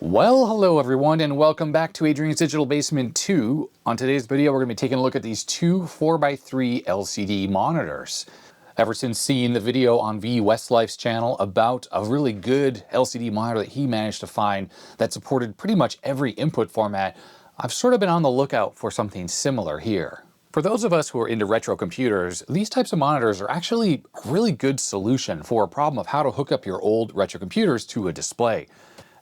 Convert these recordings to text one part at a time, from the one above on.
Well, hello everyone, and welcome back to Adrian's Digital Basement 2. On today's video, we're going to be taking a look at these two 4x3 LCD monitors. Ever since seeing the video on V Westlife's channel about a really good LCD monitor that he managed to find that supported pretty much every input format, I've sort of been on the lookout for something similar here. For those of us who are into retro computers, these types of monitors are actually a really good solution for a problem of how to hook up your old retro computers to a display.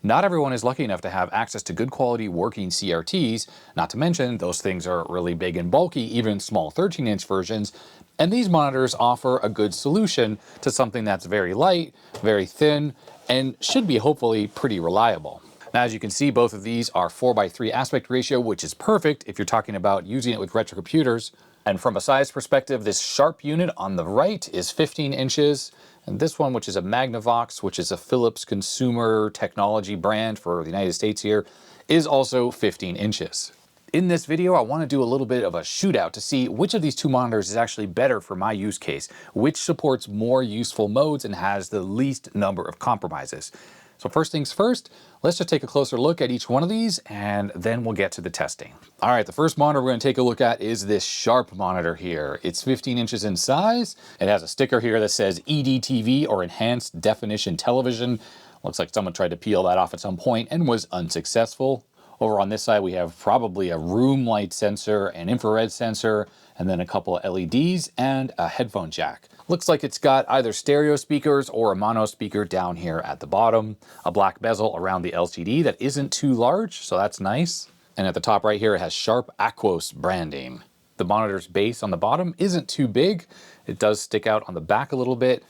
Not everyone is lucky enough to have access to good quality working CRTs, not to mention those things are really big and bulky, even small 13-inch versions, and these monitors offer a good solution to something that's very light, very thin, and should be hopefully pretty reliable. Now, as you can see, both of these are 4:3 aspect ratio, which is perfect if you're talking about using it with retro computers. And from a size perspective, this Sharp unit on the right is 15 inches. And this one, which is a Magnavox, which is a Philips consumer technology brand for the United States here, is also 15 inches. In this video, I want to do a little bit of a shootout to see which of these two monitors is actually better for my use case, which supports more useful modes and has the least number of compromises. So first things first, let's just take a closer look at each one of these and then we'll get to the testing. All right, the first monitor we're going to take a look at is this Sharp monitor here. It's 15 inches in size. It has a sticker here that says EDTV or Enhanced Definition Television. Looks like someone tried to peel that off at some point and was unsuccessful. Over on this side, we have probably a room light sensor, an infrared sensor, and then a couple of LEDs and a headphone jack. Looks like it's got either stereo speakers or a mono speaker down here at the bottom. A black bezel around the LCD that isn't too large, so that's nice. And at the top right here, it has Sharp Aquos branding. The monitor's base on the bottom isn't too big. It does stick out on the back a little bit.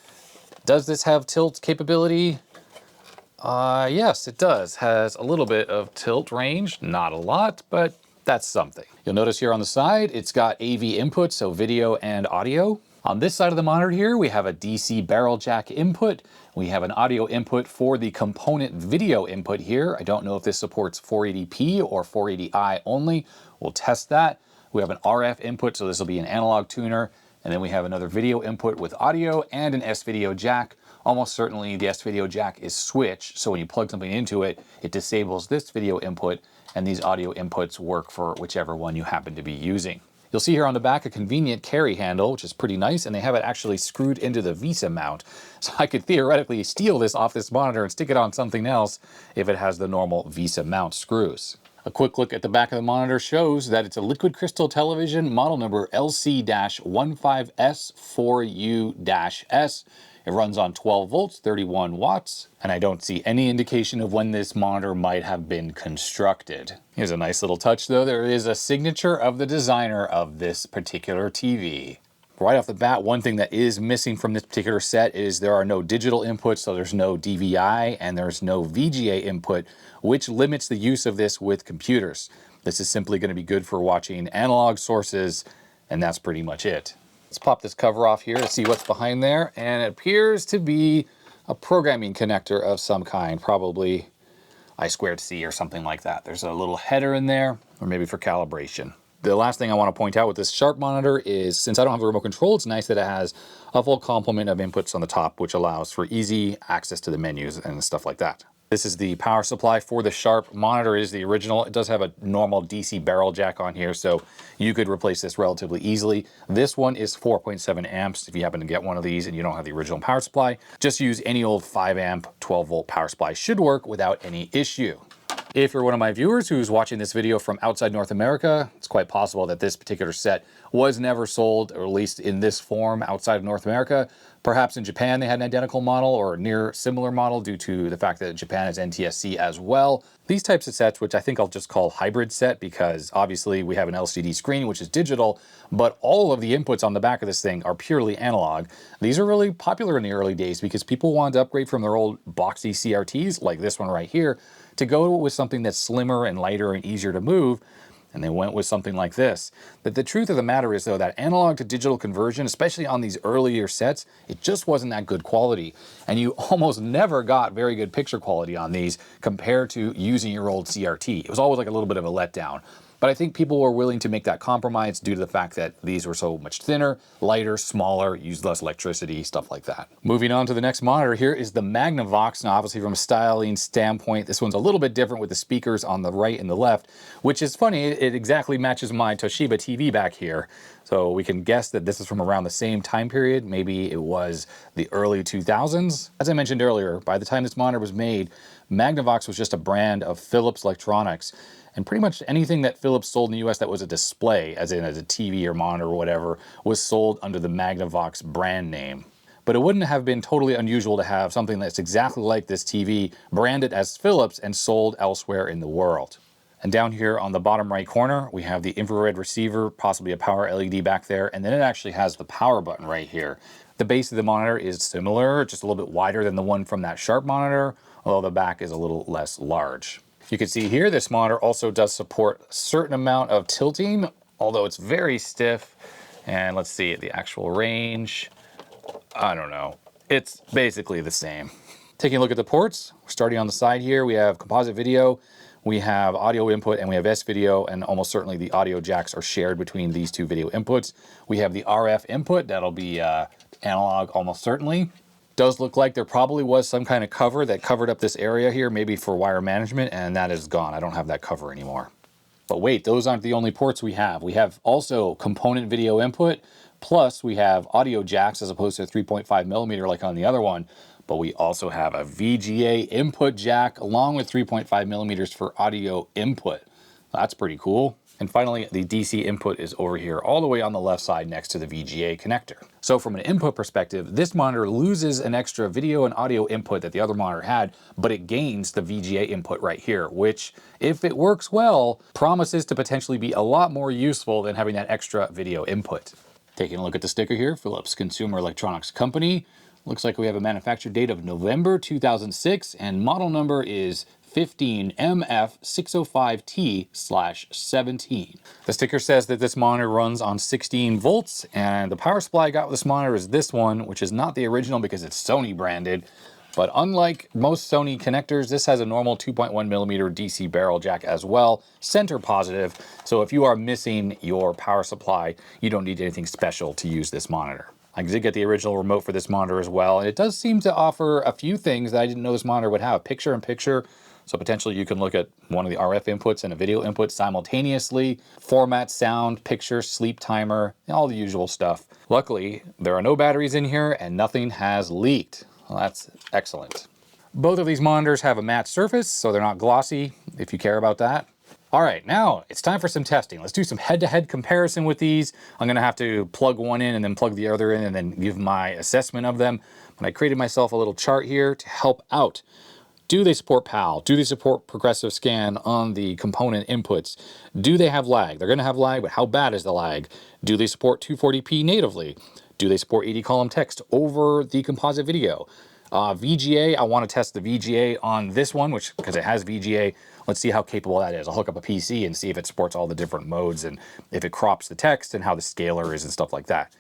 Does this have tilt capability? Yes, it does. Has a little bit of tilt range, not a lot, but that's something. You'll notice here on the side, it's got AV input, so video and audio. On this side of the monitor here, we have a DC barrel jack input. We have an audio input for the component video input here. I don't know if this supports 480p or 480i only. We'll test that. We have an RF input, so this will be an analog tuner. And then we have another video input with audio and an S-video jack. Almost certainly the S-video jack is switched, so when you plug something into it, it disables this video input, and these audio inputs work for whichever one you happen to be using. You'll see here on the back a convenient carry handle, which is pretty nice, and they have it actually screwed into the VESA mount. So I could theoretically steal this off this monitor and stick it on something else if it has the normal VESA mount screws. A quick look at the back of the monitor shows that it's a liquid crystal television, model number LC-15S4U-S. It runs on 12 volts, 31 watts, and I don't see any indication of when this monitor might have been constructed. Here's a nice little touch though. There is a signature of the designer of this particular TV. Right off the bat, one thing that is missing from this particular set is there are no digital inputs, so there's no DVI and there's no VGA input, which limits the use of this with computers. This is simply going to be good for watching analog sources, and that's pretty much it. Let's pop this cover off here to see what's behind there, and it appears to be a programming connector of some kind, probably I2C or something like that. There's a little header in there, or maybe for calibration. The last thing I want to point out with this Sharp monitor is, since I don't have the remote control, it's nice that it has a full complement of inputs on the top, which allows for easy access to the menus and stuff like that. This is the power supply for the Sharp monitor. It is the original. It does have a normal DC barrel jack on here, so you could replace this relatively easily. This one is 4.7 amps. If you happen to get one of these and you don't have the original power supply, just use any old 5 amp, 12 volt power supply. Should work without any issue. If you're one of my viewers who's watching this video from outside North America, it's quite possible that this particular set was never sold, or at least in this form, outside of North America. Perhaps in Japan they had an identical model or near similar model due to the fact that Japan has NTSC as well. These types of sets, which I think I'll just call hybrid set, because obviously we have an LCD screen which is digital, but all of the inputs on the back of this thing are purely analog. These are really popular in the early days because people wanted to upgrade from their old boxy CRTs, like this one right here, to go with something that's slimmer and lighter and easier to move. And they went with something like this. But the truth of the matter is though, that analog to digital conversion, especially on these earlier sets, it just wasn't that good quality. And you almost never got very good picture quality on these compared to using your old CRT. It was always like a little bit of a letdown. but I think people were willing to make that compromise due to the fact that these were so much thinner, lighter, smaller, used less electricity, stuff like that. Moving on to the next monitor here is the Magnavox. Now obviously from a styling standpoint, this one's a little bit different with the speakers on the right and the left, which is funny, it exactly matches my Toshiba TV back here. So we can guess that this is from around the same time period. Maybe it was the early 2000s. As I mentioned earlier, by the time this monitor was made, Magnavox was just a brand of Philips Electronics. And pretty much anything that Philips sold in the US that was a display, as in as a TV or monitor or whatever, was sold under the Magnavox brand name. But it wouldn't have been totally unusual to have something that's exactly like this TV branded as Philips and sold elsewhere in the world. And down here on the bottom right corner, we have the infrared receiver, possibly a power LED back there, and then it actually has the power button right here. The base of the monitor is similar, just a little bit wider than the one from that Sharp monitor, although the back is a little less large. You can see here, this monitor also does support a certain amount of tilting, although it's very stiff. And let's see, the actual range, I don't know. It's basically the same. Taking a look at the ports, starting on the side here, we have composite video, we have audio input, and we have S-video, and almost certainly the audio jacks are shared between these two video inputs. We have the RF input, that'll be analog almost certainly. Does look like there probably was some kind of cover that covered up this area here, maybe for wire management, and that is gone. I don't have that cover anymore. But wait, those aren't the only ports we have. We have also component video input, plus we have audio jacks as opposed to 3.5mm like on the other one. But we also have a VGA input jack along with 3.5mm for audio input. That's pretty cool. And finally, the DC input is over here all the way on the left side next to the VGA connector. So from an input perspective, this monitor loses an extra video and audio input that the other monitor had, but it gains the VGA input right here, which, if it works well, promises to potentially be a lot more useful than having that extra video input. Taking a look at the sticker here, Philips Consumer Electronics Company. Looks like we have a manufacture date of November 2006, and model number is 15MF605T/17. The sticker says that this monitor runs on 16 volts, and the power supply I got with this monitor is this one, which is not the original because it's Sony branded. But unlike most Sony connectors, this has a normal 2.1mm DC barrel jack as well, center positive. So if you are missing your power supply, you don't need anything special to use this monitor. I did get the original remote for this monitor as well, and it does seem to offer a few things that I didn't know this monitor would have. Picture-in-picture, so potentially you can look at one of the RF inputs and a video input simultaneously, format, sound, picture, sleep timer, all the usual stuff. Luckily, there are no batteries in here and nothing has leaked. Well, that's excellent. Both of these monitors have a matte surface, so they're not glossy, if you care about that. All right, now it's time for some testing. Let's do some head-to-head comparison with these. I'm gonna have to plug one in and then plug the other in and then give my assessment of them. But I created myself a little chart here to help out. Do they support PAL? Do they support progressive scan on the component inputs? Do they have lag? They're gonna have lag, but how bad is the lag? Do they support 240p natively? Do they support 80 column text over the composite video? VGA, I want to test the VGA on this one, because it has VGA. Let's see how capable that is. I'll hook up a PC and see if it supports all the different modes and if it crops the text and how the scaler is and stuff like that.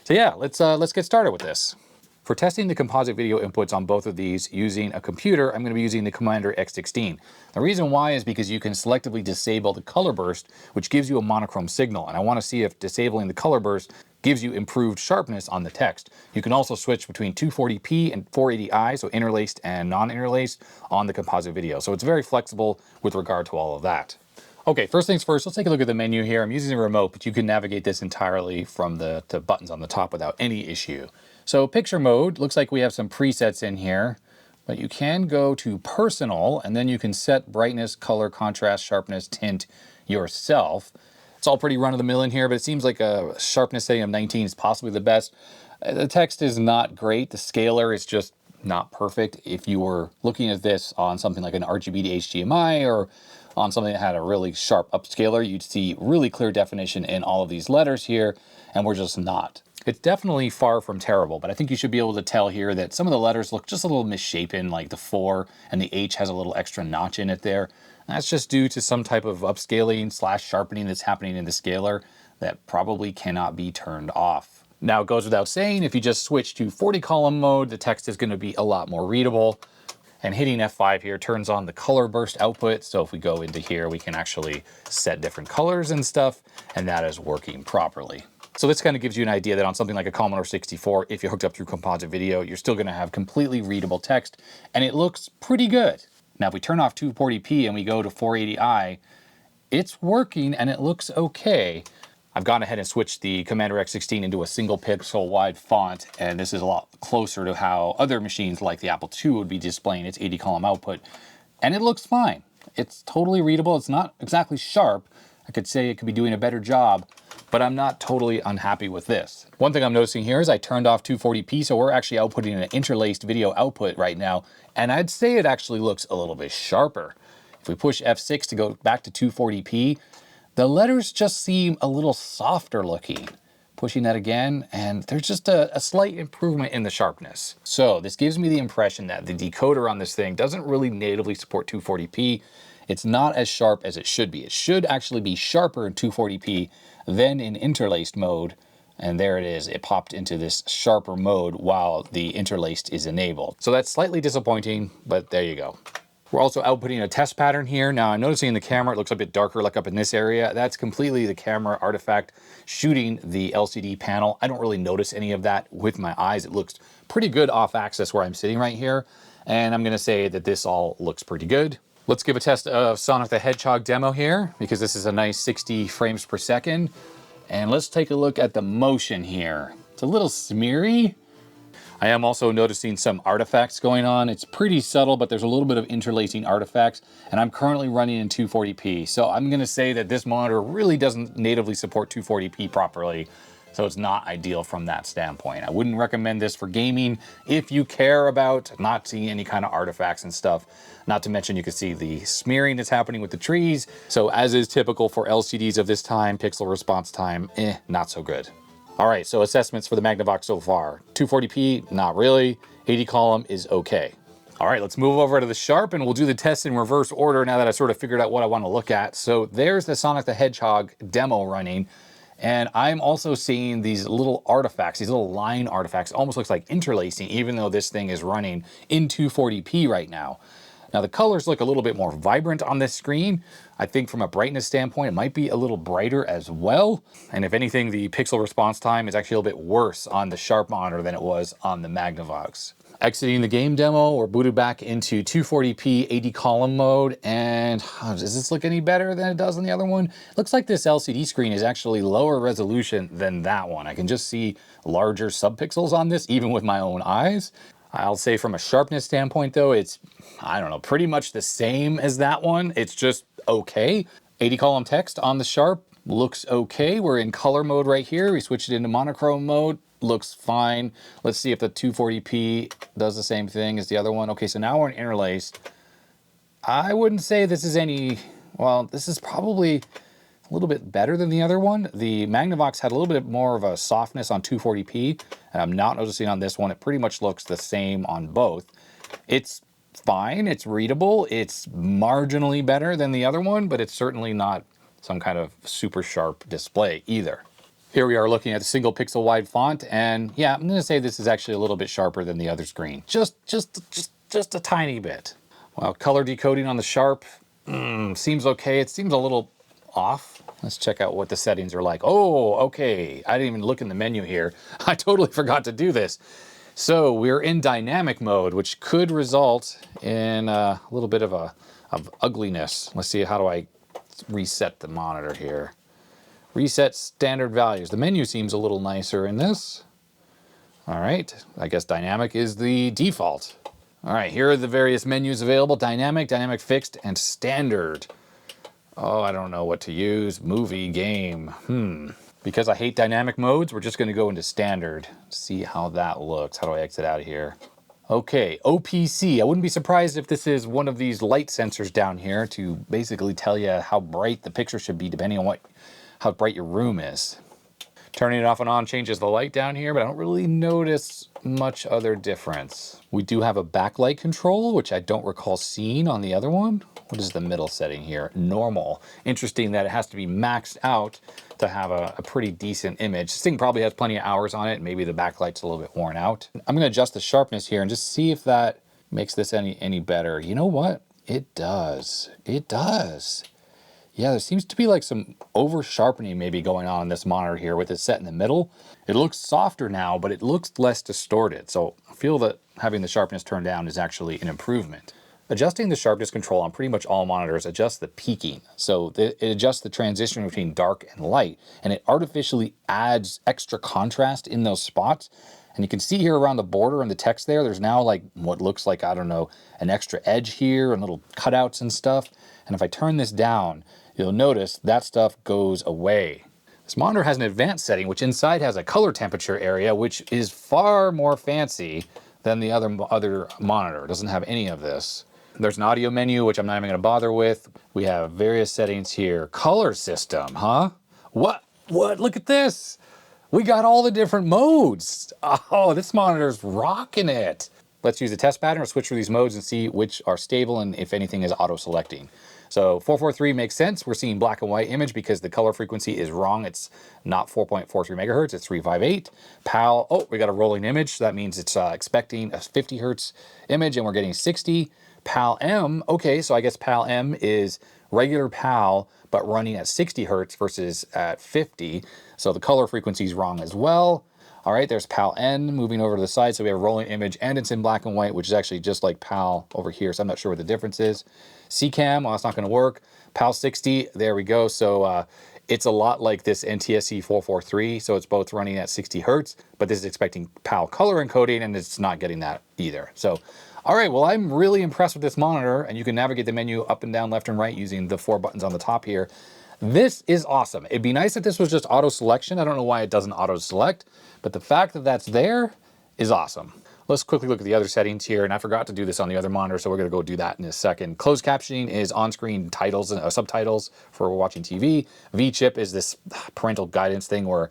So yeah, let's get started with this. For testing the composite video inputs on both of these using a computer, I'm going to be using the Commander X16. The reason why is because you can selectively disable the color burst, which gives you a monochrome signal. And I want to see if disabling the color burst gives you improved sharpness on the text. You can also switch between 240p and 480i, so interlaced and non-interlaced, on the composite video. So it's very flexible with regard to all of that. Okay, first things first, let's take a look at the menu here. I'm using a remote, but you can navigate this entirely from the buttons on the top without any issue. So picture mode, looks like we have some presets in here, but you can go to personal, and then you can set brightness, color, contrast, sharpness, tint yourself. It's all pretty run-of-the-mill in here, but it seems like a sharpness setting of 19 is possibly the best. The text is not great. The scaler is just not perfect. If you were looking at this on something like an RGB to HDMI or on something that had a really sharp upscaler, you'd see really clear definition in all of these letters here, and we're just not. It's definitely far from terrible, but I think you should be able to tell here that some of the letters look just a little misshapen, like the 4 and the H has a little extra notch in it there. That's just due to some type of upscaling / sharpening that's happening in the scaler that probably cannot be turned off. Now, it goes without saying, if you just switch to 40 column mode, the text is going to be a lot more readable. And hitting F5 here turns on the color burst output. So if we go into here, we can actually set different colors and stuff, and that is working properly. So this kind of gives you an idea that on something like a Commodore 64, if you're hooked up through composite video, you're still going to have completely readable text, and it looks pretty good. Now, if we turn off 240p and we go to 480i, it's working and it looks okay. I've gone ahead and switched the Commander X16 into a single pixel wide font, and this is a lot closer to how other machines like the Apple II would be displaying its 80 column output, and it looks fine. It's totally readable. It's not exactly sharp. I could say it could be doing a better job, but I'm not totally unhappy with this. One thing I'm noticing here is I turned off 240p, so we're actually outputting an interlaced video output right now, and I'd say it actually looks a little bit sharper. If we push F6 to go back to 240p, the letters just seem a little softer looking. Pushing that again, and there's just a slight improvement in the sharpness. So this gives me the impression that the decoder on this thing doesn't really natively support 240p. It's not as sharp as it should be. It should actually be sharper in 240p than in interlaced mode. And there it is. It popped into this sharper mode while the interlaced is enabled. So that's slightly disappointing, but there you go. We're also outputting a test pattern here. Now I'm noticing in the camera, it looks a bit darker, like up in this area. That's completely the camera artifact shooting the LCD panel. I don't really notice any of that with my eyes. It looks pretty good off axis where I'm sitting right here. And I'm gonna say that this all looks pretty good. Let's give a test of Sonic the Hedgehog demo here, because this is a nice 60 frames per second. And let's take a look at the motion here. It's a little smeary. I am also noticing some artifacts going on. It's pretty subtle, but there's a little bit of interlacing artifacts, and I'm currently running in 240p. So I'm gonna say that this monitor really doesn't natively support 240p properly, so it's not ideal from that standpoint. I wouldn't recommend this for gaming if you care about not seeing any kind of artifacts and stuff. Not to mention you can see the smearing that's happening with the trees. So as is typical for LCDs of this time, pixel response time, not so good. All right, so assessments for the Magnavox so far. 240p, not really. 80 column is okay. All right, let's move over to the Sharp and we'll do the test in reverse order now that I sort of figured out what I want to look at. So there's the Sonic the Hedgehog demo running. And I'm also seeing these little artifacts, these little line artifacts. It almost looks like interlacing, even though this thing is running in 240p right now. Now the colors look a little bit more vibrant on this screen. I think from a brightness standpoint, it might be a little brighter as well. And if anything, the pixel response time is actually a little bit worse on the Sharp monitor than it was on the Magnavox. Exiting the game demo, we're booted back into 240p 80 column mode. And does this look any better than it does on the other one? Looks like this LCD screen is actually lower resolution than that one. I can just see larger subpixels on this, even with my own eyes. I'll say from a sharpness standpoint though, it's, I don't know, pretty much the same as that one. It's just okay. 80 column text on the Sharp looks okay. We're in color mode right here. We switched it into monochrome mode. Looks fine. Let's see if the 240p does the same thing as the other one. Okay, so now we're in interlaced. I wouldn't say this is any, well, this is probably a little bit better than the other one. The Magnavox had a little bit more of a softness on 240p, and I'm not noticing on this one. It pretty much looks the same on both. It's fine, it's readable, it's marginally better than the other one, but it's certainly not some kind of super sharp display either. Here we are looking at the single pixel wide font, and yeah, I'm gonna say this is actually a little bit sharper than the other screen. Just a tiny bit. Well, color decoding on the Sharp seems okay. It seems a little off. Let's check out what the settings are like. Oh, okay. I didn't even look in the menu here. I totally forgot to do this. So we're in dynamic mode, which could result in a little bit of ugliness. Let's see, how do I reset the monitor here? Reset standard values. The menu seems a little nicer in this. All right, I guess dynamic is the default. All right, here are the various menus available: dynamic, dynamic fixed, and standard. Oh, I don't know what to use. Movie, game. Because I hate dynamic modes, we're just going to go into standard. See how that looks. How do I exit out of here? Okay, OPC. I wouldn't be surprised if this is one of these light sensors down here to basically tell you how bright the picture should be depending on how bright your room is. Turning it off and on changes the light down here, but I don't really notice much other difference. We do have a backlight control, which I don't recall seeing on the other one. What is the middle setting here? Normal. Interesting that it has to be maxed out to have a pretty decent image. This thing probably has plenty of hours on it. Maybe the backlight's a little bit worn out. I'm gonna adjust the sharpness here and just see if that makes this any better. You know what? It does. It does. Yeah, there seems to be like some over sharpening maybe going on in this monitor here with it set in the middle. It looks softer now, but it looks less distorted. So I feel that having the sharpness turned down is actually an improvement. Adjusting the sharpness control on pretty much all monitors adjusts the peaking. So it adjusts the transition between dark and light, and it artificially adds extra contrast in those spots. And you can see here around the border and the text there's now like what looks like, I don't know, an extra edge here and little cutouts and stuff. And if I turn this down, you'll notice that stuff goes away. This monitor has an advanced setting, which inside has a color temperature area, which is far more fancy than the other monitor. It doesn't have any of this. There's an audio menu, which I'm not even gonna bother with. We have various settings here. Color system, huh? What? Look at this. We got all the different modes. Oh, this monitor's rocking it. Let's use a test pattern or switch through these modes and see which are stable and if anything is auto-selecting. So 443 makes sense. We're seeing black and white image because the color frequency is wrong. It's not 4.43 megahertz, it's 358. PAL, oh, we got a rolling image. So that means it's expecting a 50 hertz image and we're getting 60. PAL M, okay, so I guess PAL M is regular PAL, but running at 60 hertz versus at 50. So the color frequency is wrong as well. All right, there's PAL N moving over to the side. So we have a rolling image and it's in black and white, which is actually just like PAL over here. So I'm not sure what the difference is. CCAM, well, that's not gonna work. PAL 60, there we go. So it's a lot like this NTSC 443. So it's both running at 60 hertz, but this is expecting PAL color encoding and it's not getting that either. So, all right, well, I'm really impressed with this monitor and you can navigate the menu up and down, left and right using the 4 buttons on the top here. This is awesome. It'd be nice if this was just auto selection. I don't know why it doesn't auto select, but the fact that that's there is awesome. Let's quickly look at the other settings here, and I forgot to do this on the other monitor, so we're gonna go do that in a second. Closed captioning is on-screen titles and subtitles for watching TV. V-chip is this parental guidance thing where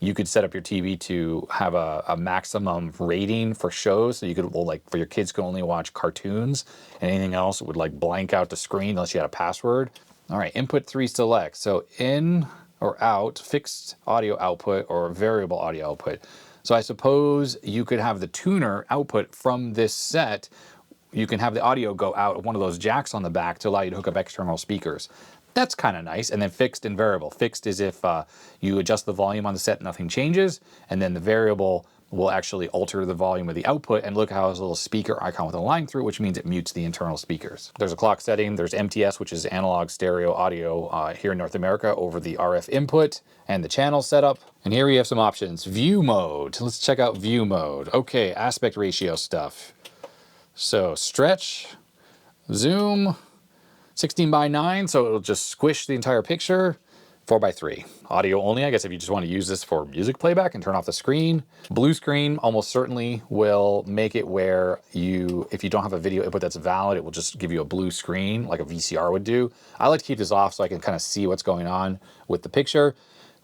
you could set up your TV to have a maximum rating for shows. So you could, well, like for your kids could only watch cartoons and anything else would like blank out the screen unless you had a password. All right, input 3 select. So in or out, fixed audio output or variable audio output. So I suppose you could have the tuner output from this set. You can have the audio go out of one of those jacks on the back to allow you to hook up external speakers. That's kind of nice. And then fixed and variable. Fixed is if you adjust the volume on the set, nothing changes. And then the variable will actually alter the volume of the output. And look how there's a little speaker icon with a line through it, which means it mutes the internal speakers. There's a clock setting. There's MTS, which is analog stereo audio here in North America over the RF input and the channel setup. And here we have some options. View mode. Let's check out view mode. Okay, aspect ratio stuff. So stretch, zoom, 16:9, so it'll just squish the entire picture. 4:3. Audio only, I guess if you just want to use this for music playback and turn off the screen. Blue screen almost certainly will make it where if you don't have a video input that's valid, it will just give you a blue screen like a VCR would do. I like to keep this off so I can kind of see what's going on with the picture.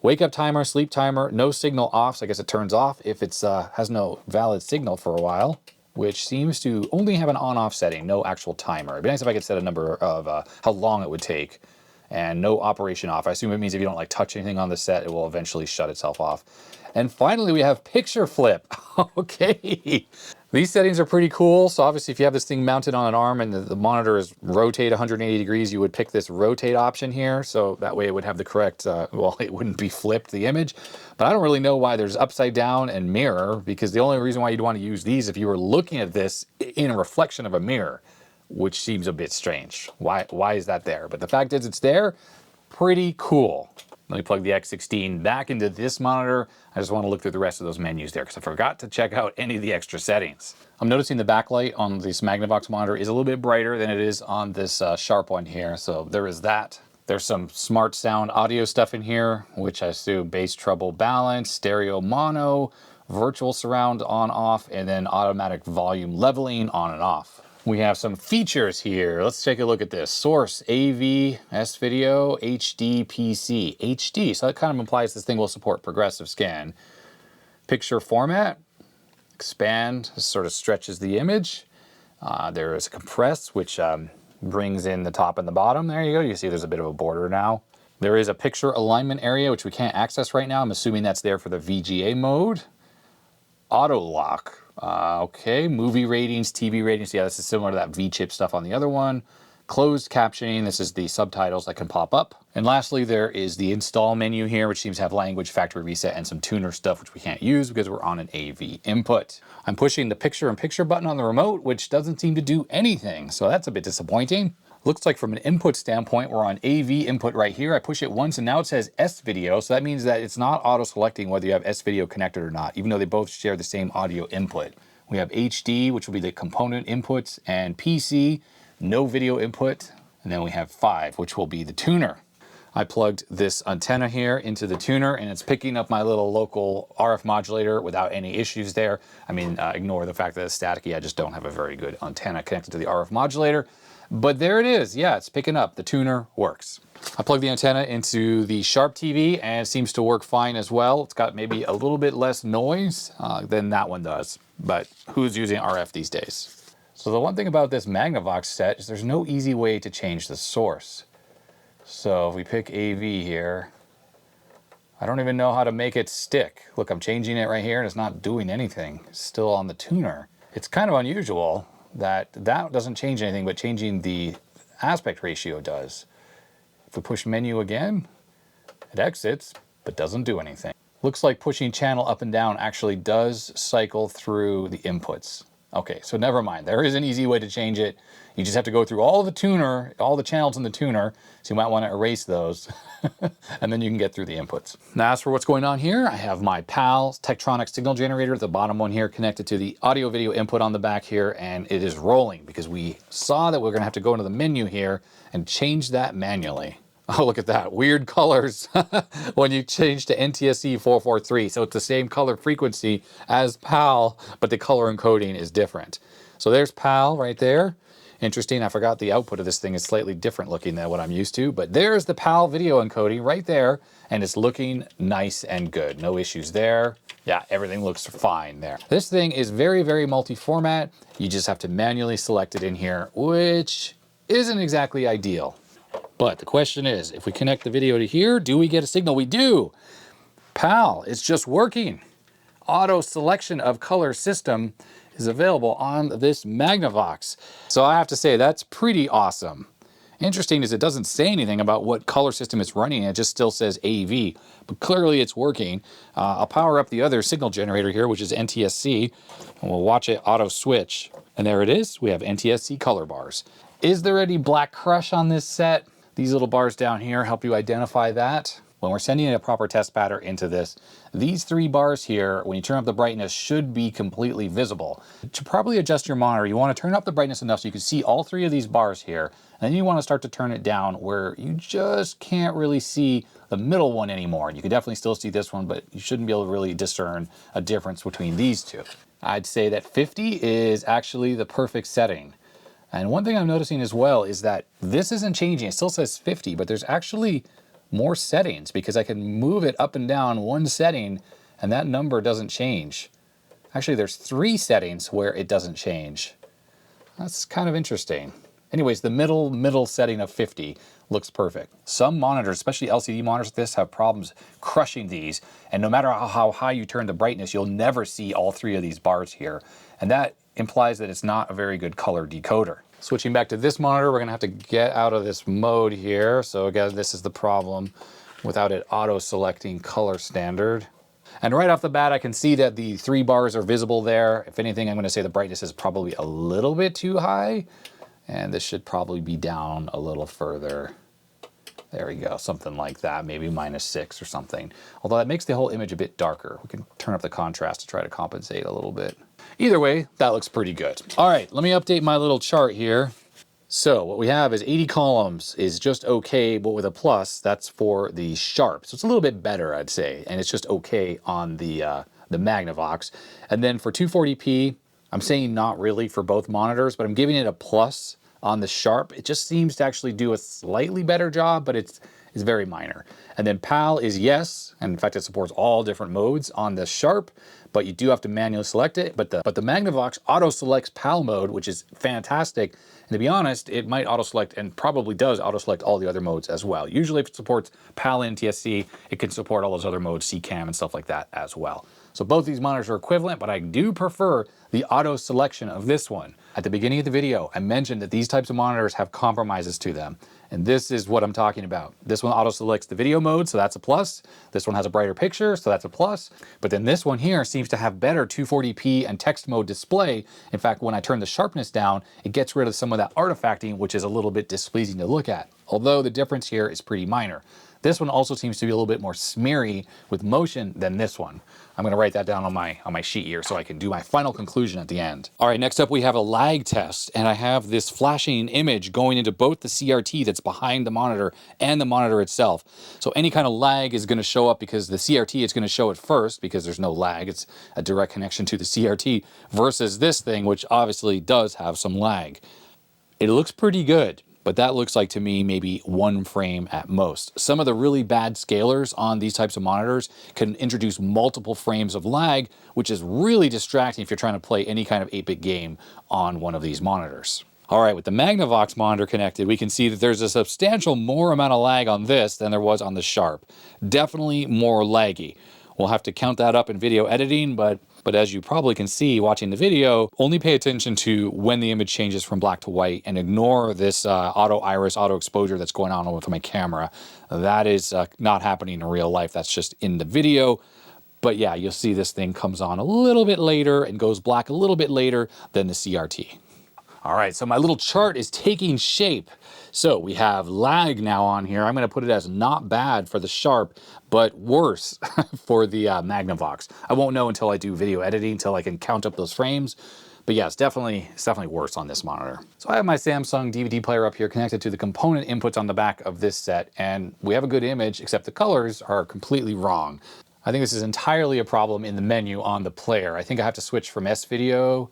Wake up timer, sleep timer, no signal off, so I guess it turns off if it has no valid signal for a while, which seems to only have an on-off setting, no actual timer. It'd be nice if I could set a number of how long it would take. And no operation off. I assume it means if you don't like touch anything on the set, it will eventually shut itself off. And finally, we have picture flip. Okay. These settings are pretty cool. So obviously if you have this thing mounted on an arm and the monitor is rotate 180 degrees, you would pick this rotate option here. So that way it would have the correct, well, it wouldn't be flipped, the image. But I don't really know why there's upside down and mirror, because the only reason why you'd want to use these if you were looking at this in a reflection of a mirror, which seems a bit strange. Why is that there? But the fact is it's there, pretty cool. Let me plug the X16 back into this monitor. I just want to look through the rest of those menus there because I forgot to check out any of the extra settings. I'm noticing the backlight on this Magnavox monitor is a little bit brighter than it is on this Sharp one here. So there is that. There's some smart sound audio stuff in here, which I assume bass treble balance, stereo mono, virtual surround on off, and then automatic volume leveling on and off. We have some features here. Let's take a look at this. Source, AV, S-Video, HD, PC. HD, so that kind of implies this thing will support progressive scan. Picture format, expand, sort of stretches the image. There is a compress, which brings in the top and the bottom. There you go. You see there's a bit of a border now. There is a picture alignment area, which we can't access right now. I'm assuming that's there for the VGA mode. Auto lock. Okay, movie ratings, TV ratings. Yeah, this is similar to that V-chip stuff on the other one. Closed captioning, this is the subtitles that can pop up. And lastly, there is the install menu here, which seems to have language, factory reset, and some tuner stuff, which we can't use because we're on an AV input. I'm pushing the picture-in-picture button on the remote, which doesn't seem to do anything, so that's a bit disappointing. Looks like from an input standpoint, we're on AV input right here. I push it once and now it says S video, so that means that it's not auto-selecting whether you have S video connected or not, even though they both share the same audio input. We have HD, which will be the component inputs, and PC, no video input, and then we have 5, which will be the tuner. I plugged this antenna here into the tuner and it's picking up my little local RF modulator without any issues there. I mean, ignore the fact that it's staticky. I just don't have a very good antenna connected to the RF modulator. But there it is. Yeah, it's picking up. The tuner works. I plugged the antenna into the Sharp TV and it seems to work fine as well. It's got maybe a little bit less noise than that one does. But who's using RF these days? So the one thing about this Magnavox set is there's no easy way to change the source. So if we pick AV here, I don't even know how to make it stick. Look, I'm changing it right here and it's not doing anything. It's still on the tuner. It's kind of unusual that doesn't change anything, but changing the aspect ratio does. If we push menu again, it exits, but doesn't do anything. Looks like pushing channel up and down actually does cycle through the inputs. Okay, so never mind. There is an easy way to change it. You just have to go through all the tuner, all the channels in the tuner, so you might want to erase those, and then you can get through the inputs. Now, as for what's going on here, I have my PAL Tektronix signal generator, the bottom one here, connected to the audio video input on the back here, and it is rolling because we saw that we're going to have to go into the menu here and change that manually. Oh, look at that. Weird colors when you change to NTSC 443. So it's the same color frequency as PAL, but the color encoding is different. So there's PAL right there. Interesting. I forgot the output of this thing is slightly different looking than what I'm used to, but there's the PAL video encoding right there, and it's looking nice and good. No issues there. Yeah, everything looks fine there. This thing is very, very multi-format. You just have to manually select it in here, which isn't exactly ideal. But the question is, if we connect the video to here, do we get a signal? We do. PAL, it's just working. Auto selection of color system is available on this Magnavox. So I have to say, that's pretty awesome. Interesting is it doesn't say anything about what color system it's running. It just still says AV, but clearly it's working. I'll power up the other signal generator here, which is NTSC, and we'll watch it auto switch. And there it is. We have NTSC color bars. Is there any black crush on this set? These little bars down here help you identify that. When we're sending a proper test pattern into this, these 3 bars here, when you turn up the brightness, should be completely visible. To properly adjust your monitor, you want to turn up the brightness enough so you can see all 3 of these bars here, and then you want to start to turn it down where you just can't really see the middle one anymore. You can definitely still see this one, but you shouldn't be able to really discern a difference between these 2. I'd say that 50 is actually the perfect setting. And one thing I'm noticing as well is that this isn't changing. It still says 50, but there's actually more settings because I can move it up and down one setting and that number doesn't change. Actually, there's 3 settings where it doesn't change. That's kind of interesting. Anyways, the middle setting of 50 looks perfect. Some monitors, especially LCD monitors like this, have problems crushing these. And no matter how high you turn the brightness, you'll never see all 3 of these bars here. And that implies that it's not a very good color decoder. Switching back to this monitor, we're gonna have to get out of this mode here. So again, this is the problem without it auto-selecting color standard. And right off the bat, I can see that the 3 bars are visible there. If anything, I'm gonna say the brightness is probably a little bit too high. And this should probably be down a little further. There we go, something like that, maybe -6 or something. Although that makes the whole image a bit darker. We can turn up the contrast to try to compensate a little bit. Either way, that looks pretty good. All right, let me update my little chart here. So what we have is 80 columns is just okay, but with a plus, that's for the Sharp. So it's a little bit better, I'd say, and it's just okay on the Magnavox. And then for 240p, I'm saying not really for both monitors, but I'm giving it a plus on the Sharp. It just seems to actually do a slightly better job, but it's very minor. And then PAL is yes, and in fact it supports all different modes on the Sharp, but you do have to manually select it. But the Magnavox auto-selects PAL mode, which is fantastic. And to be honest, it might auto-select and probably does auto-select all the other modes as well. Usually if it supports PAL and NTSC, it can support all those other modes, CCAM and stuff like that as well. So both these monitors are equivalent, but I do prefer the auto selection of this one. At the beginning of the video, I mentioned that these types of monitors have compromises to them. And this is what I'm talking about. This one auto selects the video mode, so that's a plus. This one has a brighter picture, so that's a plus. But then this one here seems to have better 240p and text mode display. In fact, when I turn the sharpness down, it gets rid of some of that artifacting, which is a little bit displeasing to look at. Although the difference here is pretty minor. This one also seems to be a little bit more smeary with motion than this one. I'm going to write that down on my sheet here so I can do my final conclusion at the end. All right, next up we have a lag test, and I have this flashing image going into both the CRT that's behind the monitor and the monitor itself. So any kind of lag is going to show up because the CRT is going to show it first because there's no lag. It's a direct connection to the CRT versus this thing, which obviously does have some lag. It looks pretty good. But that looks like to me maybe one frame at most. Some of the really bad scalers on these types of monitors can introduce multiple frames of lag, which is really distracting if you're trying to play any kind of 8-bit game on one of these monitors. All right, with the Magnavox monitor connected, we can see that there's a substantial more amount of lag on this than there was on the Sharp. Definitely more laggy. We'll have to count that up in video editing, but as you probably can see watching the video, only pay attention to when the image changes from black to white and ignore this auto iris, auto exposure that's going on with my camera. That is not happening in real life. That's just in the video. But yeah, you'll see this thing comes on a little bit later and goes black a little bit later than the CRT. All right, so my little chart is taking shape. So we have lag now on here. I'm going to put it as not bad for the Sharp, but worse for the Magnavox. I won't know until I do video editing, until I can count up those frames. But yeah, it's definitely worse on this monitor. So I have my Samsung DVD player up here connected to the component inputs on the back of this set, and we have a good image, except the colors are completely wrong. I think this is entirely a problem in the menu on the player. I think I have to switch from S-Video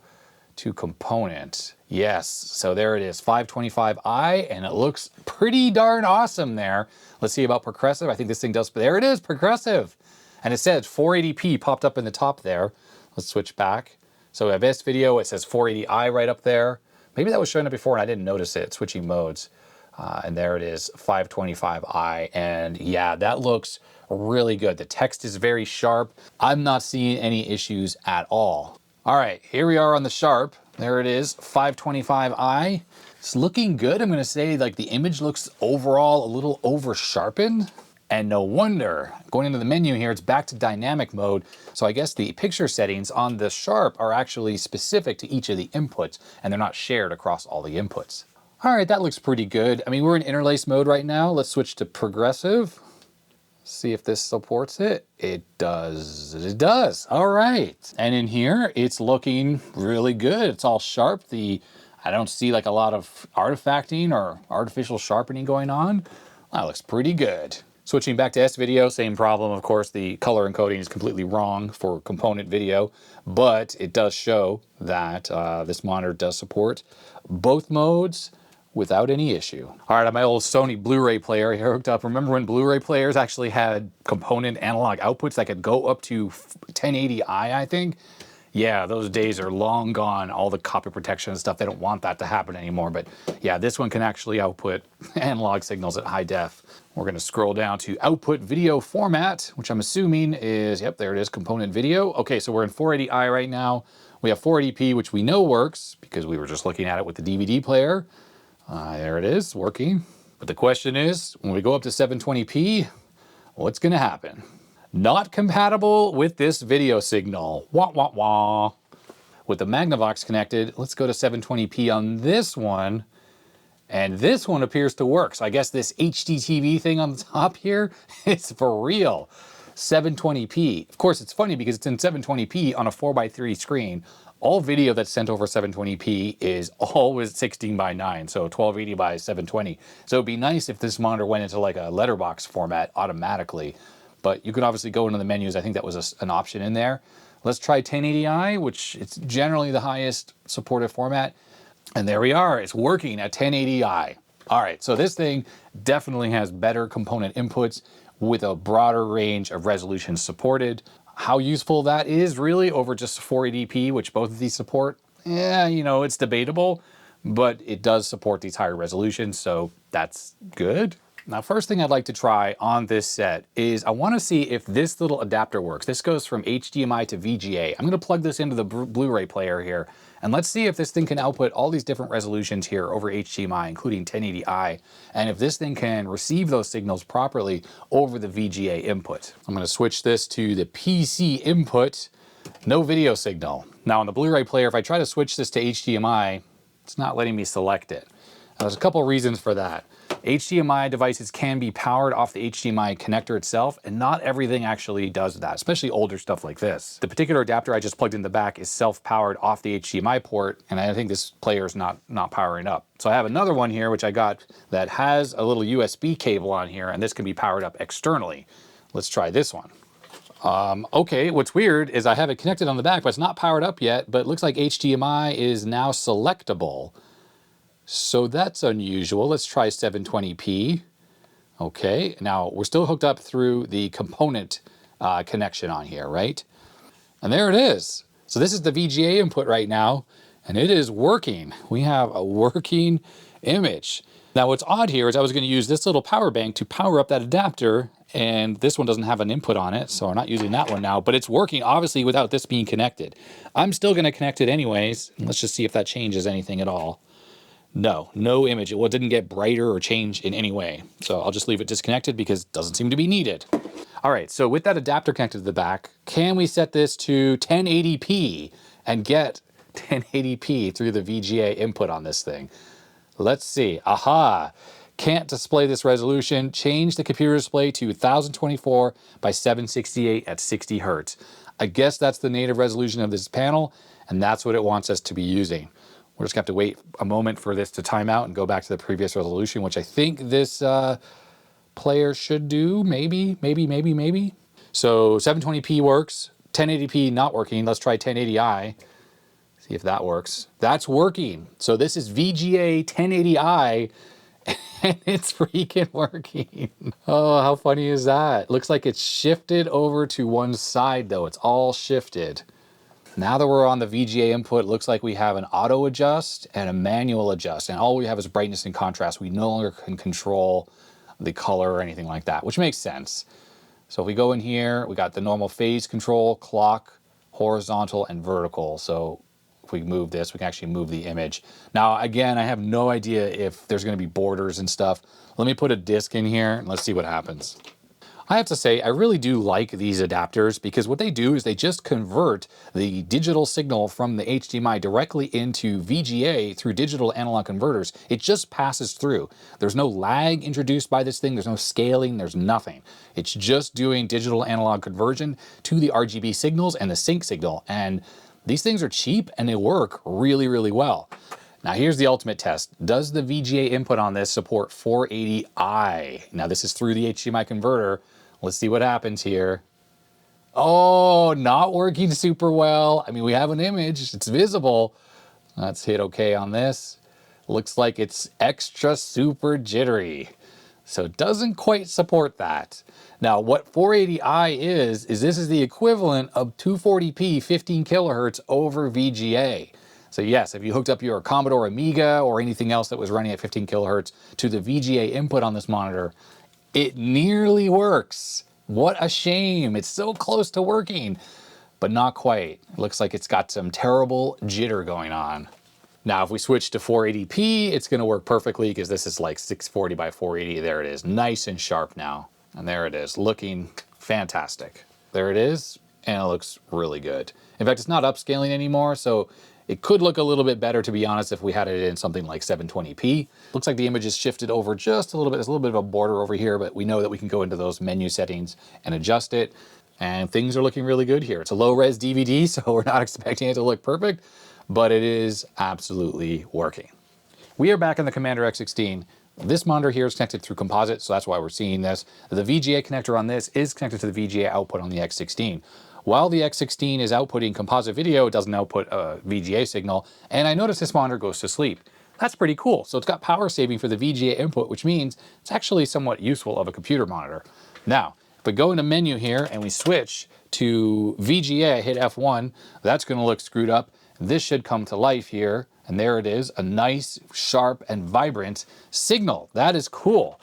to component. Yes, so there it is, 525i, and it looks pretty darn awesome there. Let's see about progressive. I think this thing does, there it is, progressive. And it says 480p popped up in the top there. Let's switch back. So we have S-Video, it says 480i right up there. Maybe that was showing up before and I didn't notice it, switching modes. And there it is, 525i, and yeah, that looks really good. The text is very sharp. I'm not seeing any issues at all. All right, here we are on the Sharp. There it is, 525i. It's looking good. I'm gonna say like the image looks overall a little over sharpened. And no wonder, going into the menu here, it's back to dynamic mode. So I guess the picture settings on the Sharp are actually specific to each of the inputs and they're not shared across all the inputs. All right, that looks pretty good. I mean, we're in interlace mode right now. Let's switch to progressive. See if this supports it. It does. It does. All right. And in here, it's looking really good. It's all sharp. I don't see like a lot of artifacting or artificial sharpening going on. That looks pretty good. Switching back to S-Video, same problem. Of course, the color encoding is completely wrong for component video, but it does show that this monitor does support both modes without any issue. All right, I have my old Sony Blu-ray player here hooked up. Remember when Blu-ray players actually had component analog outputs that could go up to 1080i, I think? Yeah, those days are long gone. All the copy protection and stuff, they don't want that to happen anymore. But yeah, this one can actually output analog signals at high def. We're gonna scroll down to output video format, which I'm assuming is, yep, there it is, component video. Okay, so we're in 480i right now. We have 480p, which we know works because we were just looking at it with the DVD player. There it is, working. But the question is, when we go up to 720p, what's gonna happen? Not compatible with this video signal. Wah, wah, wah. With the Magnavox connected, let's go to 720p on this one. And this one appears to work. So I guess this HD TV thing on the top here is for real. 720p. Of course, it's funny because it's in 720p on a 4:3 screen. All video that's sent over 720p is always 16:9, so 1280 by 720. So it'd be nice if this monitor went into like a letterbox format automatically, but you could obviously go into the menus. I think that was an option in there. Let's try 1080i, which it's generally the highest supported format. And there we are, it's working at 1080i. All right, so this thing definitely has better component inputs with a broader range of resolutions supported. How useful that is really over just 480p, which both of these support, yeah, you know, it's debatable, but it does support these higher resolutions, so that's good. Now, first thing I'd like to try on this set is I want to see if this little adapter works. This goes from HDMI to VGA. I'm going to plug this into the Blu-ray player here, and let's see if this thing can output all these different resolutions here over HDMI, including 1080i, and if this thing can receive those signals properly over the VGA input. I'm going to switch this to the PC input. No video signal. Now on the Blu-ray player, if I try to switch this to HDMI, it's not letting me select it. Now, there's a couple reasons for that. HDMI devices can be powered off the HDMI connector itself, and not everything actually does that, especially older stuff like this. The particular adapter I just plugged in the back is self-powered off the HDMI port, and I think this player is not powering up. So I have another one here, which I got, that has a little USB cable on here, and this can be powered up externally. Let's try this one. Okay, what's weird is I have it connected on the back, but it's not powered up yet, but it looks like HDMI is now selectable. So that's unusual. Let's try 720p. Okay, now we're still hooked up through the component connection on here, right? And there it is. So this is the VGA input right now, and it is working. We have a working image. Now what's odd here is I was going to use this little power bank to power up that adapter, and this one doesn't have an input on it, so I'm not using that one now, but it's working obviously without this being connected. I'm still going to connect it anyways. Let's just see if that changes anything at all. No, no image. It didn't get brighter or change in any way. So I'll just leave it disconnected because it doesn't seem to be needed. All right, so with that adapter connected to the back, can we set this to 1080p and get 1080p through the VGA input on this thing? Let's see. Aha! Can't display this resolution. Change the computer display to 1024 by 768 at 60 Hertz. I guess that's the native resolution of this panel, and that's what it wants us to be using. We're just going to have to wait a moment for this to time out and go back to the previous resolution, which I think this player should do. Maybe. So 720p works. 1080p not working. Let's try 1080i. See if that works. That's working. So this is VGA 1080i, and it's freaking working. Oh, how funny is that? Looks like it's shifted over to one side, though. It's all shifted. Now that we're on the VGA input, it looks like we have an auto adjust and a manual adjust, and all we have is brightness and contrast. We no longer can control the color or anything like that, which makes sense. So if we go in here, we got the normal phase control, clock, horizontal, and vertical. So if we move this, we can actually move the image. Now, again, I have no idea if there's going to be borders and stuff. Let me put a disc in here and let's see what happens. I have to say, I really do like these adapters because what they do is they just convert the digital signal from the HDMI directly into VGA through digital analog converters. It just passes through. There's no lag introduced by this thing. There's no scaling. There's nothing. It's just doing digital analog conversion to the RGB signals and the sync signal. And these things are cheap and they work really, really well. Now here's the ultimate test. Does the VGA input on this support 480i? Now this is through the HDMI converter. Let's see what happens here. Oh, not working super well. I mean, we have an image, it's visible. Let's hit OK on this. Looks like it's extra super jittery. So it doesn't quite support that. Now what 480i is this is the equivalent of 240p 15 kilohertz over VGA. So yes, if you hooked up your Commodore Amiga or anything else that was running at 15 kilohertz to the VGA input on this monitor, it nearly works. What a shame. It's so close to working, but not quite. It looks like it's got some terrible jitter going on. Now, if we switch to 480p, it's going to work perfectly because this is like 640 by 480. There it is, nice and sharp now. And there it is, looking fantastic. There it is, and it looks really good. In fact, it's not upscaling anymore, so it could look a little bit better, to be honest, if we had it in something like 720p. Looks like the image is shifted over just a little bit. There's a little bit of a border over here, but we know that we can go into those menu settings and adjust it. And things are looking really good here. It's a low-res DVD, so we're not expecting it to look perfect, but it is absolutely working. We are back in the Commander X16. This monitor here is connected through composite, so that's why we're seeing this. The VGA connector on this is connected to the VGA output on the X16. While the X16 is outputting composite video, it doesn't output a VGA signal, and I notice this monitor goes to sleep. That's pretty cool. So it's got power saving for the VGA input, which means it's actually somewhat useful of a computer monitor. Now, if we go into menu here and we switch to VGA, hit F1, that's going to look screwed up. This should come to life here, and there it is, a nice, sharp, and vibrant signal. That is cool.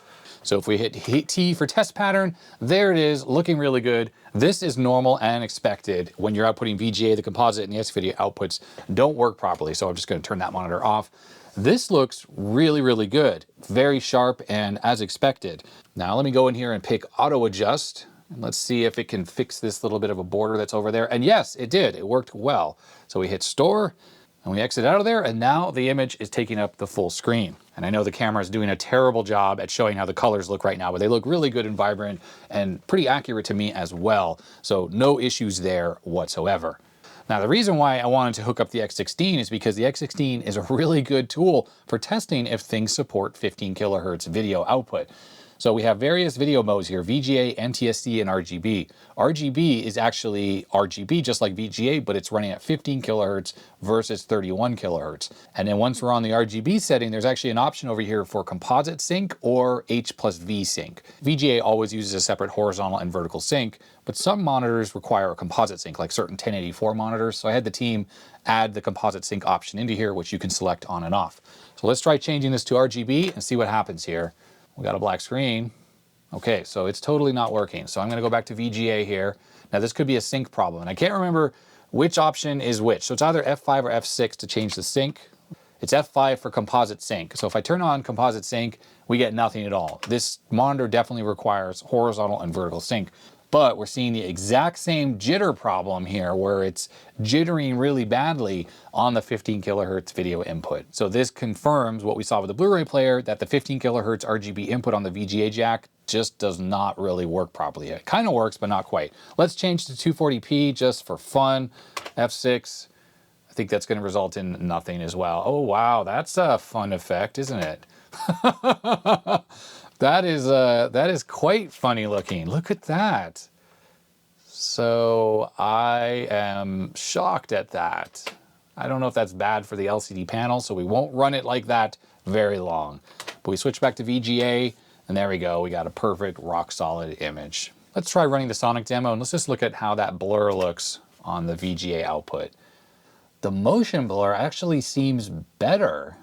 So if we hit T for test pattern, there it is, looking really good. This is normal and expected when you're outputting VGA. The composite and the S-video outputs don't work properly. So I'm just going to turn that monitor off. This looks really, really good. Very sharp and as expected. Now let me go in here and pick auto adjust. And let's see if it can fix this little bit of a border that's over there. And yes, it did. It worked well. So we hit store and we exit out of there. And now the image is taking up the full screen. And I know the camera is doing a terrible job at showing how the colors look right now, but they look really good and vibrant and pretty accurate to me as well. So no issues there whatsoever. Now, the reason why I wanted to hook up the X16 is because the X16 is a really good tool for testing if things support 15 kilohertz video output. So we have various video modes here, VGA, NTSC, and RGB. RGB is actually RGB, just like VGA, but it's running at 15 kilohertz versus 31 kilohertz. And then once we're on the RGB setting, there's actually an option over here for composite sync or H+V sync. VGA always uses a separate horizontal and vertical sync, but some monitors require a composite sync, like certain 1084 monitors. So I had the team add the composite sync option into here, which you can select on and off. So let's try changing this to RGB and see what happens here. We got a black screen. Okay, so it's totally not working. So I'm going to go back to VGA here. Now this could be a sync problem, and I can't remember which option is which. So it's either F5 or F6 to change the sync. It's F5 for composite sync. So if I turn on composite sync, we get nothing at all. This monitor definitely requires horizontal and vertical sync. But we're seeing the exact same jitter problem here where it's jittering really badly on the 15 kilohertz video input. So this confirms what we saw with the Blu-ray player, that the 15 kilohertz RGB input on the VGA jack just does not really work properly. It kind of works, but not quite. Let's change to 240p just for fun. F6. I think that's going to result in nothing as well. Oh, wow. That's a fun effect, isn't it? That is quite funny looking. Look at that. So I am shocked at that. I don't know if that's bad for the LCD panel, so we won't run it like that very long. But we switch back to VGA, and there we go. We got a perfect rock solid image. Let's try running the Sonic demo, and let's just look at how that blur looks on the VGA output. The motion blur actually seems better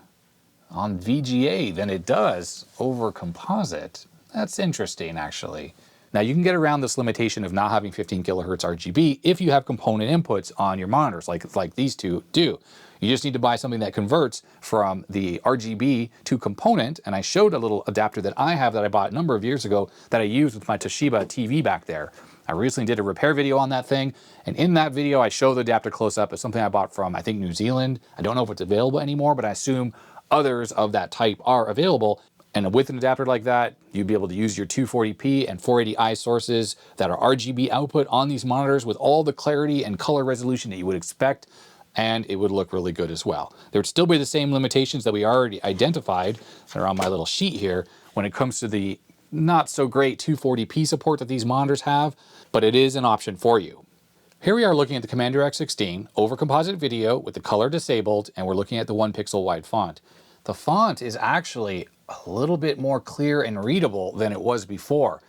on VGA than it does over composite. That's interesting, actually. Now you can get around this limitation of not having 15 kilohertz RGB if you have component inputs on your monitors, like these two do. You just need to buy something that converts from the RGB to component, and I showed a little adapter that I have that I bought a number of years ago that I used with my Toshiba TV back there. I recently did a repair video on that thing, and in that video I show the adapter close up. It's something I bought from, I think, New Zealand. I don't know if it's available anymore, but I assume others of that type are available. And with an adapter like that, you'd be able to use your 240p and 480i sources that are RGB output on these monitors with all the clarity and color resolution that you would expect, and it would look really good as well. There would still be the same limitations that we already identified that are on my little sheet here when it comes to the not so great 240p support that these monitors have, but it is an option for you. Here we are looking at the Commander X16 over composite video with the color disabled, and we're looking at the 1 pixel wide font. The font is actually a little bit more clear and readable than it was before.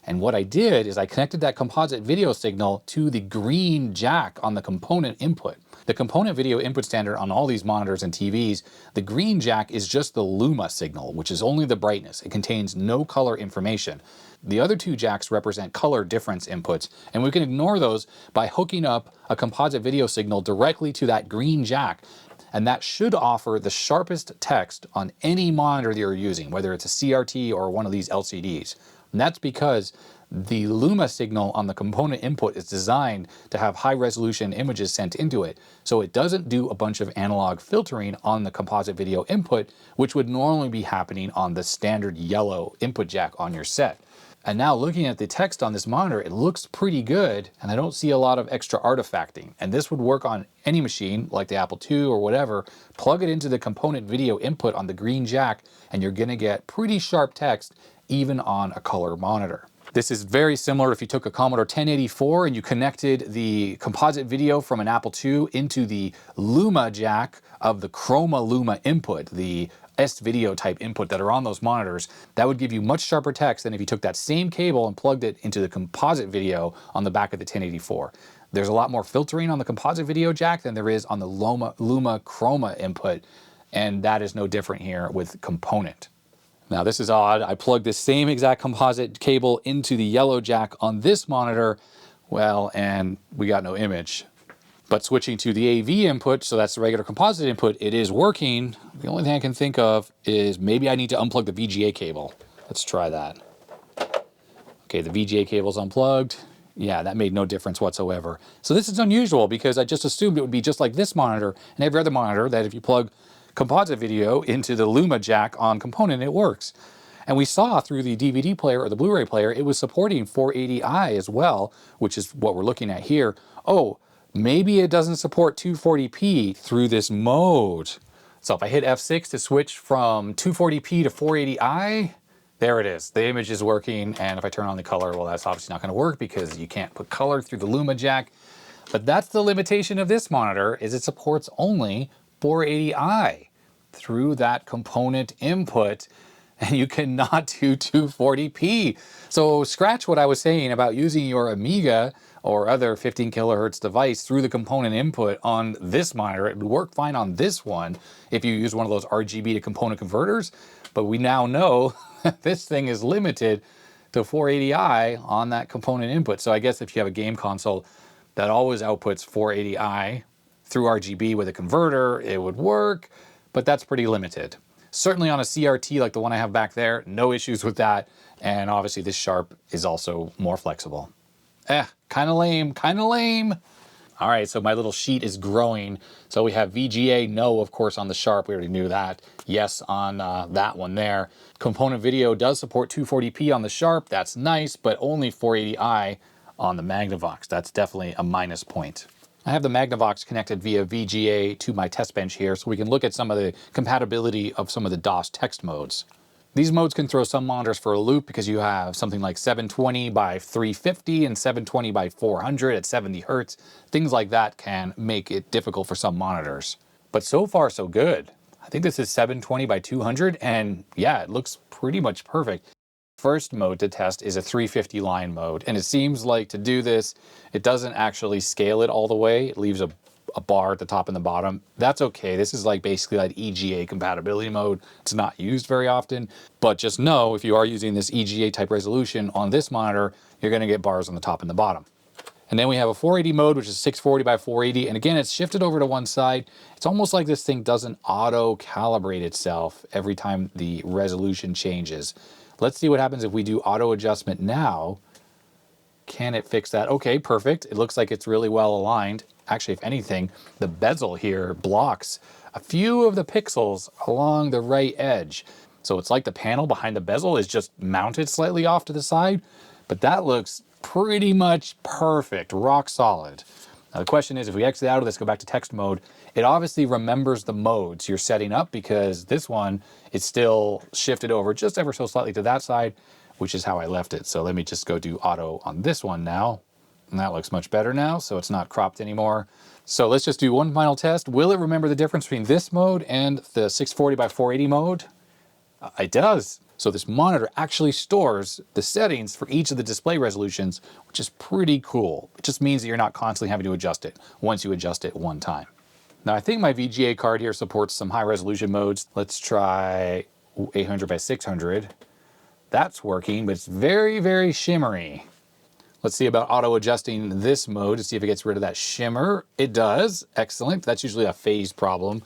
And what I did is I connected that composite video signal to the green jack on the component input. The component video input standard on all these monitors and TVs, the green jack is just the Luma signal, which is only the brightness. It contains no color information. The other two jacks represent color difference inputs, and we can ignore those by hooking up a composite video signal directly to that green jack. And that should offer the sharpest text on any monitor that you're using, whether it's a CRT or one of these LCDs. And that's because the Luma signal on the component input is designed to have high resolution images sent into it. So it doesn't do a bunch of analog filtering on the composite video input, which would normally be happening on the standard yellow input jack on your set. And now looking at the text on this monitor, it looks pretty good, and I don't see a lot of extra artifacting. And this would work on any machine, like the Apple II or whatever. Plug it into the component video input on the green jack, and you're gonna get pretty sharp text, even on a color monitor. This is very similar if you took a Commodore 1084 and you connected the composite video from an Apple II into the Luma jack of the Chroma Luma input, the S-video type input that are on those monitors. That would give you much sharper text than if you took that same cable and plugged it into the composite video on the back of the 1084. There's a lot more filtering on the composite video jack than there is on the Luma Chroma input, and that is no different here with component. Now this is odd. I plugged this same exact composite cable into the yellow jack on this monitor, well, and we got no image. But switching to the AV input, so that's the regular composite input, it is working. The only thing I can think of is maybe I need to unplug the VGA cable. Let's try that. Okay, the VGA cable's unplugged. Yeah, that made no difference whatsoever. So this is unusual because I just assumed it would be just like this monitor and every other monitor, that if you plug composite video into the Luma jack on component, it works. And we saw through the DVD player or the Blu-ray player, it was supporting 480i as well, which is what we're looking at here. Oh, maybe it doesn't support 240p through this mode. So if I hit F6 to switch from 240p to 480i, there it is. The image is working. And if I turn on the color, well, that's obviously not going to work because you can't put color through the Luma jack. But that's the limitation of this monitor, is it supports only 480i through that component input, and you cannot do 240p. So scratch what I was saying about using your Amiga or other 15 kilohertz device through the component input on this monitor. It would work fine on this one if you use one of those RGB to component converters, but we now know this thing is limited to 480i on that component input. So I guess if you have a game console that always outputs 480i through RGB with a converter, it would work, but that's pretty limited. Certainly on a CRT like the one I have back there, no issues with that. And obviously this Sharp is also more flexible. Kind of lame, kind of lame. All right, so my little sheet is growing. So we have VGA, no, of course, on the Sharp. We already knew that. Yes, on that one there. Component video does support 240p on the Sharp. That's nice, but only 480i on the Magnavox. That's definitely a minus point. I have the Magnavox connected via VGA to my test bench here so we can look at some of the compatibility of some of the DOS text modes. These modes can throw some monitors for a loop because you have something like 720 by 350 and 720 by 400 at 70 hertz. Things like that can make it difficult for some monitors. But so far, so good. I think this is 720 by 200, and yeah, it looks pretty much perfect. First mode to test is a 350 line mode, and it seems like to do this, it doesn't actually scale it all the way. It leaves a bar at the top and the bottom. That's okay. This is like basically like EGA compatibility mode. It's not used very often, but just know if you are using this EGA type resolution on this monitor, you're going to get bars on the top and the bottom. And then we have a 480 mode, which is 640 by 480. And again, it's shifted over to one side. It's almost like this thing doesn't auto calibrate itself every time the resolution changes. Let's see what happens if we do auto adjustment now. Can it fix that? Okay, perfect. It looks like it's really well aligned. Actually, if anything, the bezel here blocks a few of the pixels along the right edge. So it's like the panel behind the bezel is just mounted slightly off to the side, but that looks pretty much perfect, rock solid. Now the question is, if we exit out of this, go back to text mode, it obviously remembers the modes you're setting up because this one is still shifted over just ever so slightly to that side, which is how I left it. So let me just go do auto on this one now. And that looks much better now, so it's not cropped anymore. So let's just do one final test. Will it remember the difference between this mode and the 640 by 480 mode? It does. So this monitor actually stores the settings for each of the display resolutions, which is pretty cool. It just means that you're not constantly having to adjust it once you adjust it one time. Now I think my VGA card here supports some high resolution modes. Let's try 800 by 600. That's working, but it's very, very shimmery. Let's see about auto adjusting this mode to see if it gets rid of that shimmer. It does. Excellent. That's usually a phase problem.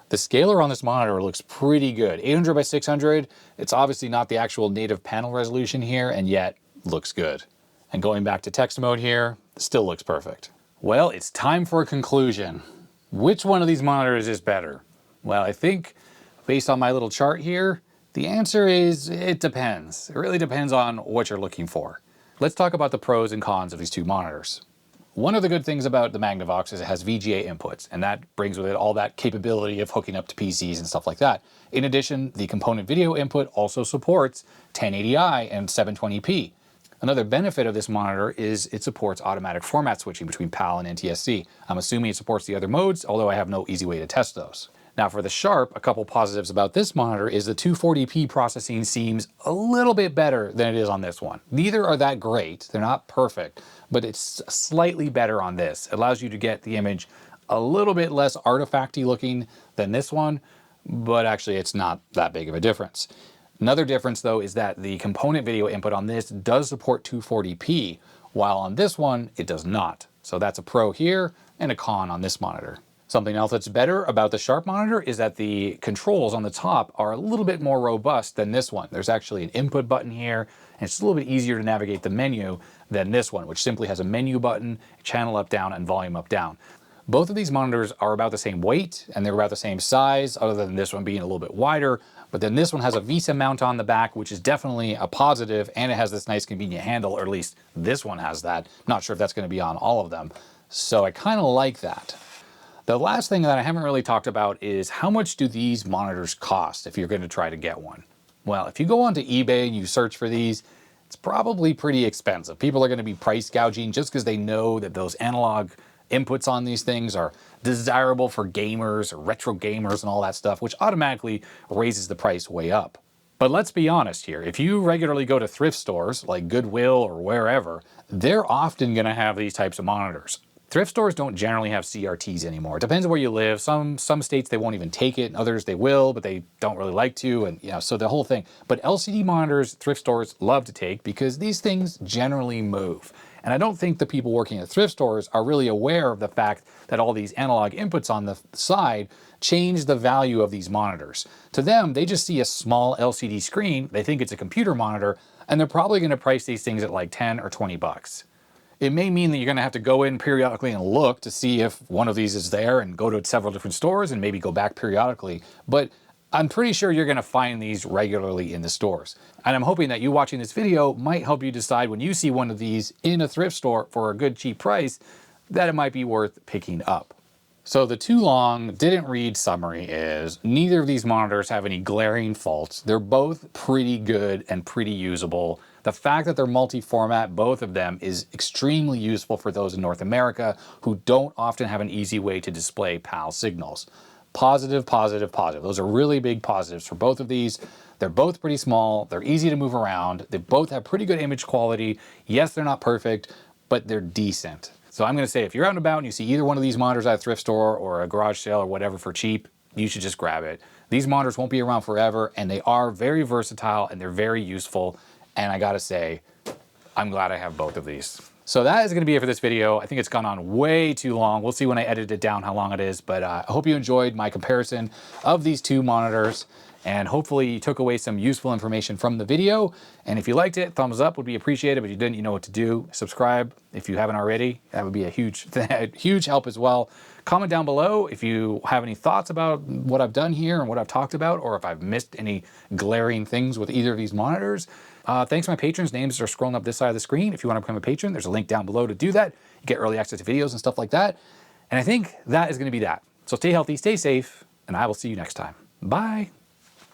The scaler on this monitor looks pretty good. 800 by 600. It's obviously not the actual native panel resolution here, and yet looks good. And going back to text mode here, still looks perfect. Well, it's time for a conclusion. Which one of these monitors is better? Well, I think based on my little chart here, the answer is it depends. It really depends on what you're looking for. Let's talk about the pros and cons of these two monitors. One of the good things about the Magnavox is it has VGA inputs, and that brings with it all that capability of hooking up to PCs and stuff like that. In addition, the component video input also supports 1080i and 720p. Another benefit of this monitor is it supports automatic format switching between PAL and NTSC. I'm assuming it supports the other modes, although I have no easy way to test those. Now for the Sharp, a couple positives about this monitor is the 240p processing seems a little bit better than it is on this one. Neither are that great, they're not perfect, but it's slightly better on this. It allows you to get the image a little bit less artifacty looking than this one, but actually it's not that big of a difference. Another difference though is that the component video input on this does support 240p, while on this one it does not. So that's a pro here and a con on this monitor. Something else that's better about the Sharp monitor is that the controls on the top are a little bit more robust than this one. There's actually an input button here, and it's a little bit easier to navigate the menu than this one, which simply has a menu button, channel up, down, and volume up, down. Both of these monitors are about the same weight, and they're about the same size, other than this one being a little bit wider. But then this one has a VESA mount on the back, which is definitely a positive, and it has this nice convenient handle, or at least this one has that. Not sure if that's going to be on all of them. So I kind of like that. The last thing that I haven't really talked about is how much do these monitors cost if you're going to try to get one? Well, if you go onto eBay and you search for these, it's probably pretty expensive. People are going to be price gouging just because they know that those analog inputs on these things are desirable for gamers or retro gamers and all that stuff, which automatically raises the price way up. But let's be honest here, if you regularly go to thrift stores like Goodwill or wherever, they're often going to have these types of monitors. Thrift stores don't generally have CRTs anymore. It depends on where you live. Some states they won't even take it, and others they will, but they don't really like to, and so the whole thing. But LCD monitors, thrift stores love to take because these things generally move. And I don't think the people working at thrift stores are really aware of the fact that all these analog inputs on the side change the value of these monitors. To them, they just see a small LCD screen, they think it's a computer monitor, and they're probably going to price these things at like 10 or 20 bucks. It may mean that you're going to have to go in periodically and look to see if one of these is there and go to several different stores and maybe go back periodically. But I'm pretty sure you're going to find these regularly in the stores. And I'm hoping that you watching this video might help you decide when you see one of these in a thrift store for a good cheap price that it might be worth picking up. So the too long, didn't read summary is neither of these monitors have any glaring faults. They're both pretty good and pretty usable. The fact that they're multi-format, both of them, is extremely useful for those in North America who don't often have an easy way to display PAL signals. Positive, positive, positive. Those are really big positives for both of these. They're both pretty small. They're easy to move around. They both have pretty good image quality. Yes, they're not perfect, but they're decent. So I'm going to say if you're out and about and you see either one of these monitors at a thrift store or a garage sale or whatever for cheap, you should just grab it. These monitors won't be around forever, and they are very versatile and they're very useful. And I gotta say, I'm glad I have both of these. So that is gonna be it for this video. I think it's gone on way too long. We'll see when I edit it down how long it is, but I hope you enjoyed my comparison of these two monitors, and hopefully you took away some useful information from the video. And if you liked it, thumbs up would be appreciated, but if you didn't, you know what to do. Subscribe if you haven't already. That would be a huge help as well. Comment down below if you have any thoughts about what I've done here and what I've talked about, or if I've missed any glaring things with either of these monitors. Thanks to my patrons. Names are scrolling up this side of the screen. If you want to become a patron, there's a link down below to do that. You get early access to videos and stuff like that. And I think that is going to be that. So stay healthy, stay safe, and I will see you next time. Bye.